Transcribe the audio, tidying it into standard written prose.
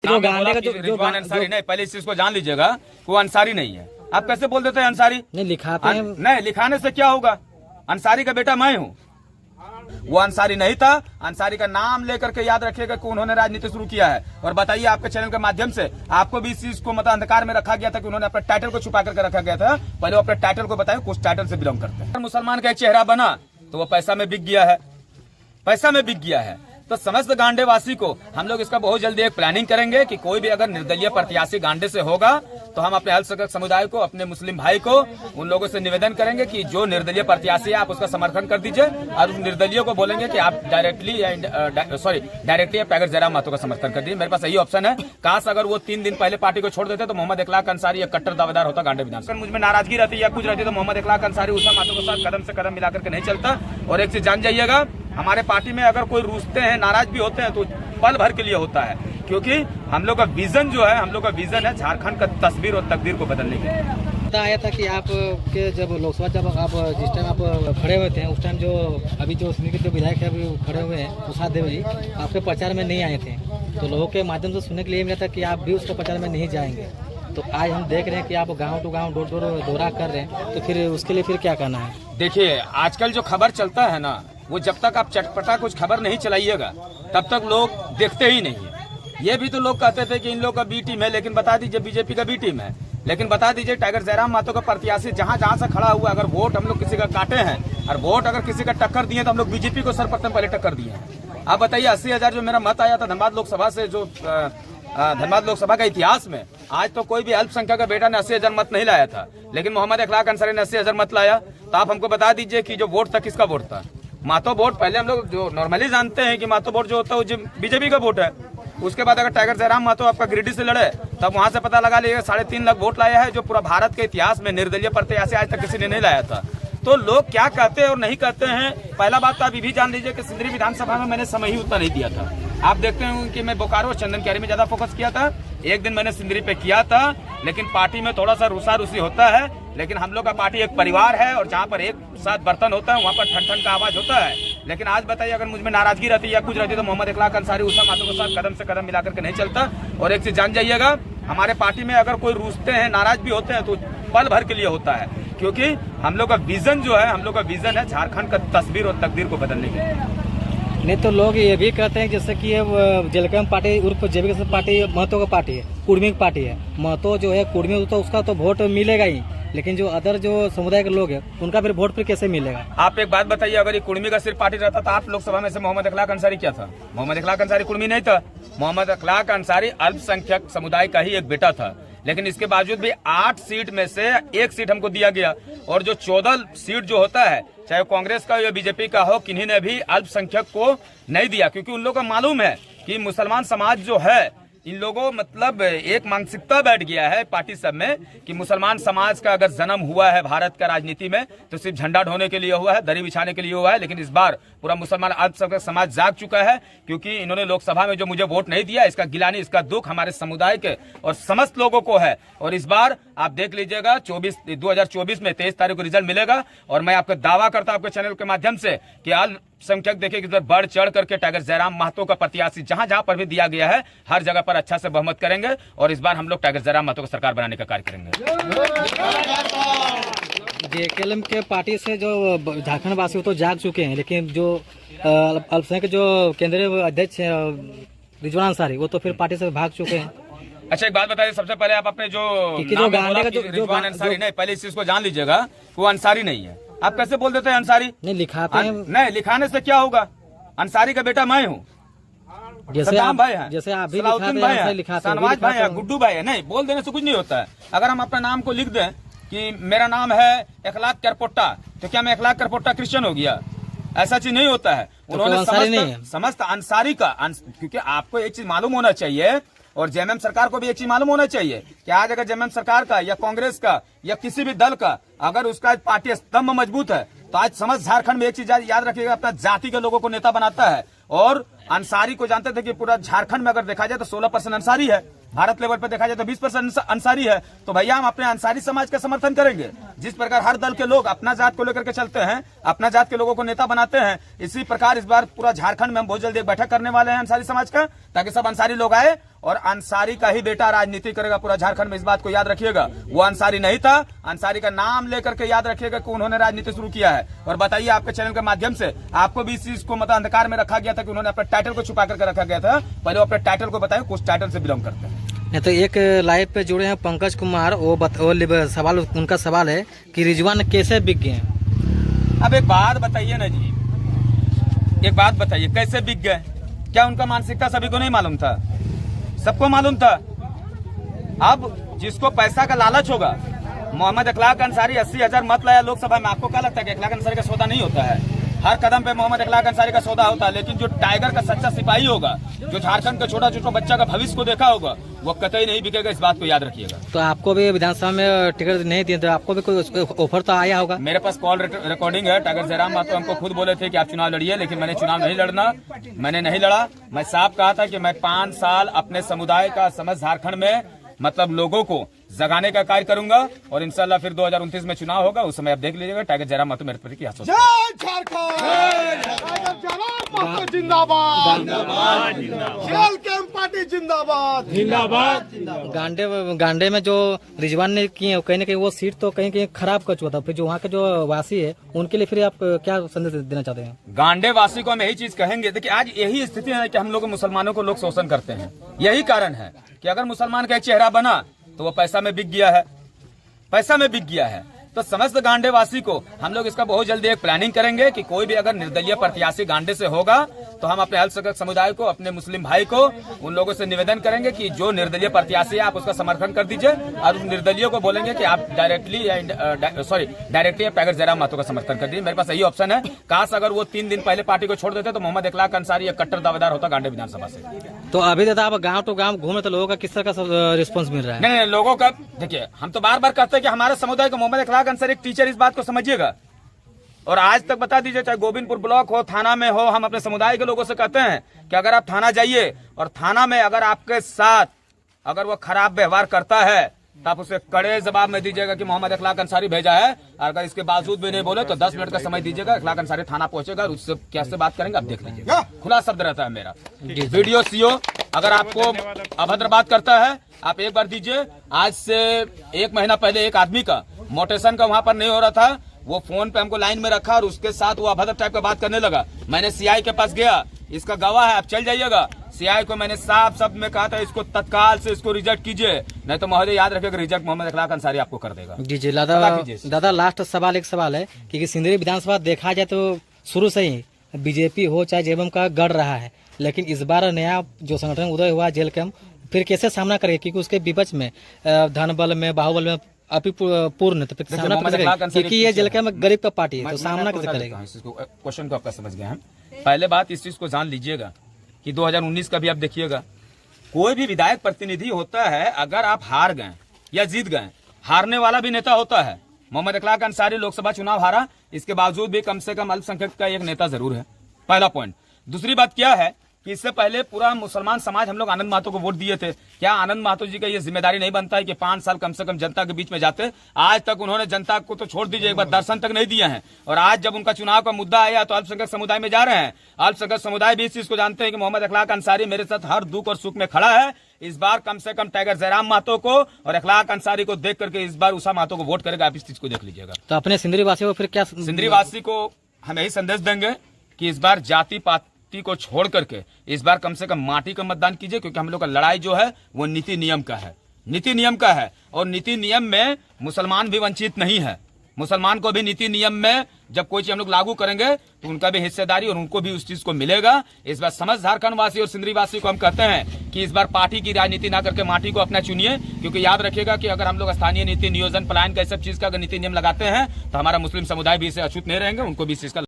जो गाने का जो अंसारी नहीं, पहले इस चीज को जान लीजिएगा, वो अंसारी नहीं है। आप कैसे बोल देते हैं अंसारी? नहीं लिखाते हैं। नहीं, लिखाने से क्या होगा? अंसारी का बेटा मैं हूँ, वो अंसारी नहीं था। अंसारी का नाम लेकर के याद रखिएगा कि उन्होंने राजनीति शुरू किया है। और बताइए, आपके चैनल के माध्यम से आपको भी इस चीज को मतलब अंधकार में रखा गया था कि उन्होंने अपने टाइटल को छुपा करके रखा गया था। पहले वो अपने टाइटल को बताए, कुछ टाइटल से बिलोंग करते हैं। मुसलमान का एक चेहरा बना तो वो पैसा में बिक गया है, पैसा में बिक गया है। तो समस्त गांडेवासी को हम लोग इसका बहुत जल्दी एक प्लानिंग करेंगे कि कोई भी अगर निर्दलीय प्रत्याशी गांडे से होगा तो हम अपने अल्पसंख्यक समुदाय को, अपने मुस्लिम भाई को, उन लोगों से निवेदन करेंगे कि जो निर्दलीय प्रत्याशी है आप उसका समर्थन कर दीजिए, और उस निर्दलीय को बोलेंगे कि आप डायरेक्टली टाइगर जयराम महतो का समर्थन कर दीजिए। मेरे पास यही ऑप्शन है। काश अगर वो 3 दिन पहले पार्टी को छोड़ देते तो मोहम्मद इखलाक अंसारी एक कट्टर दावेदार होता गांडे विधानसभा। मुझ में नाराजगी रहती या कुछ रहती तो मोहम्मद इखलाक अंसारी उषा महतो के साथ कदम से कदम मिलाकर के नहीं चलता। और एक चीज जान जाइएगा, हमारे पार्टी में अगर कोई रूसते हैं, नाराज भी होते हैं तो पल भर के लिए होता है, क्योंकि हम लोग का विजन जो है, हम लोग का विजन है झारखंड का तस्वीर और तकदीर को बदलने के लिए। पता आया था कि आप के जब लोकसभा जब आप जिस टाइम आप खड़े हुए थे, उस टाइम जो अभी जो सिंधी के जो विधायक है अभी खड़े हुए हैं प्रसाद देव जी, आपके प्रचार में नहीं आए थे। तो लोगों के माध्यम से सुनने के लिए मिला था कि आप भी उसके प्रचार में नहीं जाएंगे। तो आज हम देख रहे हैं कि आप गाँव टू गाँव डोर डोर दौरा कर रहे हैं, तो फिर उसके लिए फिर क्या करना है? देखिए, आजकल जो खबर चलता है ना, वो जब तक आप चटपटा कुछ खबर नहीं चलाइएगा तब तक लोग देखते ही नहीं है। ये भी तो लोग कहते थे कि इन लोग का बी टीम है, लेकिन बता दीजिए बीजेपी का बी टीम है। लेकिन बता दीजिए टाइगर जयराम महतो का प्रत्याशी जहां जहां से खड़ा हुआ, अगर वोट हम लोग किसी का काटे हैं और वोट अगर किसी का टक्कर दिए तो हम लोग बीजेपी को सर्वप्रथम पहले टक्कर दिए हैं। आप बताइए, 80,000 जो मेरा मत आया था धनबाद लोकसभा से, जो धनबाद लोकसभा का इतिहास में आज तो कोई भी अल्पसंख्यक का बेटा ने 80,000 मत नहीं लाया था, लेकिन मोहम्मद इखलाक अंसारी ने 80,000 मत लाया। तो आप हमको बता दीजिए कि जो वोट था किसका वोट था? महतो वोट पहले हम लोग जो नॉर्मली जानते हैं कि महतो वोट जो होता है वो बीजेपी का वोट है। उसके बाद अगर टाइगर जयराम महतो आपका गिरिडीह से लड़े तब वहां से पता लगा लीजिएगा 3.5 लाख वोट लाया है, जो पूरा भारत के इतिहास में निर्दलीय प्रत्याशी आज तक किसी ने नहीं लाया था। तो लोग क्या कहते हैं और नहीं कहते हैं, पहला बात तो आप ये भी जान लीजिए कि सिंदरी विधानसभा में मैंने समय ही उतना नहीं दिया था। आप देखते हैं कि मैं बोकारो और चंदन कैरी में ज्यादा फोकस किया था। एक दिन मैंने सिंदरी पे किया था, लेकिन पार्टी में थोड़ा सा रुसा रुसी होता है। लेकिन हम लोग का पार्टी एक परिवार है, और जहाँ पर एक साथ बर्तन होता है वहाँ पर ठन ठन का आवाज होता है। लेकिन आज बताइए, अगर मुझ में नाराजगी रहती या कुछ रहती तो मोहम्मद इखलाक अंसारी उषा महतो के साथ कदम से कदम मिलाकर के नहीं चलता। और एक चीज जान जाइएगा, हमारे पार्टी में अगर कोई रूसते हैं, नाराज भी होते हैं तो पल भर के लिए होता है, क्योंकि हम लोग का विजन जो है, हम लोग का विजन है झारखंड का तस्वीर और तकदीर को बदलने के लिए। नहीं तो लोग ये भी कहते हैं जैसे कि ये जेलकम पार्टी उर्फ जेबी पार्टी महतो का पार्टी है, कुर्मी की पार्टी है। महतो जो है कुर्मी, तो उसका तो वोट मिलेगा ही, लेकिन जो अदर जो समुदाय के लोग हैं उनका फिर वोट फिर कैसे मिलेगा? आप एक बात बताइए, अगर ये कुर्मी का सिर्फ पार्टी रहता तो आप लोकसभा में से मोहम्मद इखलाक अंसारी क्या था? मोहम्मद इखलाक अंसारी कुर्मी नहीं था। मोहम्मद इखलाक अंसारी अल्पसंख्यक समुदाय का ही एक बेटा था। लेकिन इसके बावजूद भी 8 सीट में से 1 सीट हमको दिया गया, और जो 14 सीट जो होता है, चाहे कांग्रेस का या बीजेपी का हो, किन्हीं ने भी अल्पसंख्यक को नहीं दिया, क्योंकि उन लोगों को मालूम है कि मुसलमान समाज जो है, इन लोगों मतलब एक मानसिकता बैठ गया है पार्टी सब में कि मुसलमान समाज का अगर जन्म हुआ है भारत का राजनीति में तो सिर्फ झंडा ढोने के लिए हुआ है, दरी बिछाने के लिए हुआ है। लेकिन इस बार पूरा मुसलमान अल्पसंख्यक समाज जाग चुका है, क्योंकि इन्होंने लोकसभा में जो मुझे वोट नहीं दिया, इसका गिलानी, इसका दुख हमारे समुदाय के और समस्त लोगों को है। और इस बार आप देख लीजिएगा 2024 में 23 तारीख को रिजल्ट मिलेगा, और मैं आपका दावा करता हूं आपके चैनल के माध्यम से कि अल्पसंख्यक देखिए कि बढ़ चढ़ करके टाइगर जयराम महतो का प्रत्याशी जहां जहां पर भी दिया गया है, हर जगह पर अच्छा से बहुमत करेंगे, और इस बार हम लोग टाइगर जयराम महतो को सरकार बनाने का कार्य करेंगे। जेकेएलएम के पार्टी से जो झारखंड वासी तो जाग चुके हैं, लेकिन जो अल्पसंख्यक जो केंद्रीय अध्यक्ष रिजवान अंसारी वो तो फिर पार्टी से भाग चुके हैं। अच्छा, एक बात बताइए, सबसे पहले आप अपने जो गाने का जो रिजवान अंसारी नहीं, पहले इस चीज को जान लीजिएगा, वो अंसारी नहीं है। आप कैसे बोल देते हैं अंसारी? नहीं लिखाते हैं। नहीं, लिखाने से क्या होगा? अंसारी का बेटा मैं हूँ, जैसे आप भाई है, जैसे आप भी सलाउद्दीन भाई है, लिखाते सनवाज भाई है, गुड्डू भाई है। नहीं, बोल देने से कुछ नहीं होता है। अगर हम अपना नाम को लिख दें कि मेरा नाम है इखलाक करपोट्टा, तो क्या मैं इखलाक करपोट्टा क्रिश्चियन हो गया? ऐसा चीज नहीं होता है। उन्होंने समस्त अंसारी का, क्योंकि आपको एक चीज मालूम होना चाहिए, और जेएमएम सरकार को भी एक चीज मालूम होना चाहिए कि आज अगर जेएमएम सरकार का या कांग्रेस का या किसी भी दल का अगर उसका पार्टी स्तंभ मजबूत है, तो आज समस्त झारखंड में एक चीज याद रखिएगा, अपना जाति के लोगों को नेता बनाता है, और अंसारी को जानते थे कि पूरा झारखंड में अगर देखा जाए तो 16% अंसारी है, भारत लेवल पर देखा जाए तो 20% अंसारी है। तो भैया हम अपने अंसारी समाज का समर्थन करेंगे। जिस प्रकार हर दल के लोग अपना जात को लेकर के चलते हैं, अपना जात के लोगों को नेता बनाते हैं, इसी प्रकार इस बार पूरा झारखंड में हम बहुत जल्दी एक बैठक करने वाले हैं अंसारी समाज का, ताकि सब अंसारी लोग आए और अंसारी का ही बेटा राजनीति करेगा पूरा झारखंड में। इस बात को याद रखिएगा, वो अंसारी नहीं था, अंसारी का नाम लेकर के याद रखिएगा कि उन्होंने राजनीति शुरू किया है। और बताइए आपके चैनल के माध्यम से आपको भी इस चीज को मतलब अंधकार में रखा गया था कि उन्होंने अपने टाइटल को छुपा करके रखा गया था। पहले वो अपने टाइटल को बताएं, कुछ टाइटल से बिलोंग करते हैं। नहीं तो एक लाइव पे जुड़े हैं पंकज कुमार, वो सवाल उनका सवाल है कि रिजवान कैसे बिक गए। अब एक बात बताइए ना जी, एक बात बताइए, कैसे बिक गए? क्या उनका मानसिकता सभी को नहीं मालूम था? सबको मालूम था। अब जिसको पैसा का लालच होगा, मोहम्मद इखलाक अंसारी 80,000 मत लाया लोकसभा में, आपको क्या लगता है कि इखलाक अंसारी का सौदा नहीं होता है? हर कदम पे मोहम्मद इखलाक अंसारी का सौदा होता है। लेकिन जो टाइगर का सच्चा सिपाही होगा, जो झारखंड का छोटा छोटा बच्चा का भविष्य को देखा होगा, वो कतई नहीं बिकेगा। इस बात को याद रखिएगा। तो आपको भी विधानसभा में टिकट नहीं दिए तो आपको भी कोई ऑफर तो आया होगा? मेरे पास कॉल रिकॉर्डिंग है। टाइगर जयराम मातो हमको खुद बोले थे कि आप चुनाव लड़िए, लेकिन मैंने चुनाव नहीं लड़ना, मैंने नहीं लड़ा। मैं साफ कहा था कि मैं 5 साल अपने समुदाय का समझ झारखंड में मतलब लोगों को जगाने का कार्य करूंगा और इंशाल्लाह फिर 2029 में चुनाव होगा, उस समय आप देख लीजिएगा। टाइगर जयराम मातो मेरे प्रति क्या सोचते हैं। जय झारखंड, टाइगर जयराम मातो जिंदाबाद, जिंदाबाद, जेल कैंप पार्टी जिंदाबाद, जिंदाबाद। गांडे में जो रिजवान ने किए कहीं न कहीं वो सीट तो कहीं कहीं खराब कर चुका था। फिर जो वहाँ के जो वासी है उनके लिए फिर आप क्या संदेश देना चाहते हैं? गांडे वासी को हम यही चीज कहेंगे, देखिए आज यही स्थिति है कि हम लोग मुसलमानों को लोग शोषण करते हैं। यही कारण है कि अगर मुसलमान का एक चेहरा बना तो वो पैसा में बिक गया है, पैसा में बिक गया है। तो समस्त गांडे वासी को हम लोग इसका बहुत जल्दी एक प्लानिंग करेंगे कि कोई भी अगर निर्दलीय प्रत्याशी गांडे से होगा तो हम अपने अल्पसंख्यक समुदाय को, अपने मुस्लिम भाई को, उन लोगों से निवेदन करेंगे कि जो निर्दलीय प्रत्याशी है आप उसका समर्थन कर दीजिए और उस निर्दलीय को बोलेंगे कि आप डायरेक्टली टाइगर जयराम मातो का समर्थन कर दीजिए। मेरे पास यही ऑप्शन है। काश अगर वो 3 दिन पहले पार्टी को छोड़ देते तो मोहम्मद इखलाक अंसारी एक कट्टर दावेदार होता गांडे विधानसभा से। तो अभी दादा आप गांव टू गांव घूमे तो लोगों का किस तरह का रिस्पॉन्स मिल रहा है? नहीं, लोगों का देखिए, हम तो बार बार कहते हैं कि हमारे समुदाय को मोहम्मद इखलाक अंसारी एक टीचर, इस बात को समझिएगा। और आज तक बता दीजिए, चाहे गोविंदपुर ब्लॉक हो, थाना में हो, हम अपने समुदाय के लोगों से कहते हैं कि अगर आप थाना जाइए और थाना में अगर आपके साथ अगर वो खराब व्यवहार करता है तो आप उसे कड़े जवाब में दीजिएगा कि मोहम्मद इखलाक अंसारी भेजा है। और अगर इसके बावजूद भी नहीं बोले तो 10 मिनट का समय दीजिएगा, इखलाक अंसारी थाना पहुंचेगा और उससे कैसे बात करेंगे आप देख लीजिएगा। खुला शब्द रहता है मेरा। वीडियो सीओ अगर आपको अभद्र बात करता है आप एक बार दीजिए। आज से 1 महीना पहले एक आदमी का मोटेशन का वहां पर नहीं हो रहा था, वो फोन पे हमको लाइन में रखा और उसके साथ वो अभद्र टाइप का बात करने लगा। मैंने सीआई के पास गया, इसका गवाह है, आप चल जाइएगा। सीआई को मैंने साफ शब्द में कहा था इसको तत्काल से इसको रिजेक्ट कीजिए, नहीं तो महोदय याद रखिएगा रिजेक्ट मोहम्मद इखलाक अंसारी आपको कर देगा। जी दादा लास्ट सवाल एक सवाल है कि सिंदरी विधानसभा देखा जाए तो शुरू से ही बीजेपी हो चाहे जेएमएम का गढ़ रहा है, लेकिन इस बार नया जो संगठन उदय हुआ जेल कैंप, फिर कैसे सामना करेगा? क्योंकि उसके विपक्ष में धनबल में, बाहुबल में अभी पूर्ण, तो फिर सामना कैसे करेगा? क्योंकि ये जेल कैंप गरीब का पार्टी है, तो सामना कैसे करेगा? क्वेश्चन को आपका समझ गए हैं। पहले बात इस चीज को जान लीजिएगा कि 2019 का भी आप देखिएगा, कोई भी विधायक प्रतिनिधि होता है, अगर आप हार गए या जीत गए, हारने वाला भी नेता होता है। मोहम्मद इखलाक अंसारी लोकसभा चुनाव हारा, इसके बावजूद भी कम से कम अल्पसंख्यक का एक नेता जरूर है, पहला पॉइंट। दूसरी बात क्या है कि इससे पहले पूरा मुसलमान समाज हम लोग आनंद महतो को वोट दिए थे। क्या आनंद महतो जी का ये जिम्मेदारी नहीं बनता है कि 5 साल कम से कम जनता के बीच में जाते? आज तक उन्होंने जनता को तो छोड़ दीजिए, एक बार दर्शन तक नहीं दिए हैं। और आज जब उनका चुनाव का मुद्दा आया तो अल्पसंख्यक समुदाय में जा रहे हैं। अल्पसंख्यक समुदाय भी इस चीज को जानते हैं कि मोहम्मद इखलाक अंसारी मेरे साथ हर दुख और सुख में खड़ा है। इस बार कम से कम टाइगर जयराम मातो को और इखलाक अंसारी को देख करके इस बार उषा मातो को वोट करेगा। आप इस चीज को देख लीजिएगा। तो अपने सिंदरी वासियों को फिर क्या? सिंदरी वासी को हम यही संदेश देंगे कि इस बार जाति पाति को छोड़ करके इस बार कम से कम माटी का मतदान कीजिए, क्योंकि हम लोग का लड़ाई जो है वो नीति नियम का है, नीति नियम का है। और नीति नियम में मुसलमान भी वंचित नहीं है। मुसलमान को भी नीति नियम में जब कोई चीज हम लोग लागू करेंगे तो उनका भी हिस्सेदारी और उनको भी उस चीज को मिलेगा। इस बार समस्त झारखंड वासी और सिंदरी वासी को हम कहते हैं कि इस बार पार्टी की राजनीति ना करके माटी को अपना चुनिए, क्योंकि याद रखिएगा कि अगर हम लोग स्थानीय नीति नियोजन प्लान का सब चीज का अगर नीति नियम लगाते हैं तो हमारा मुस्लिम समुदाय भी इसे अछूत नहीं रहेंगे, उनको भी इस चीज का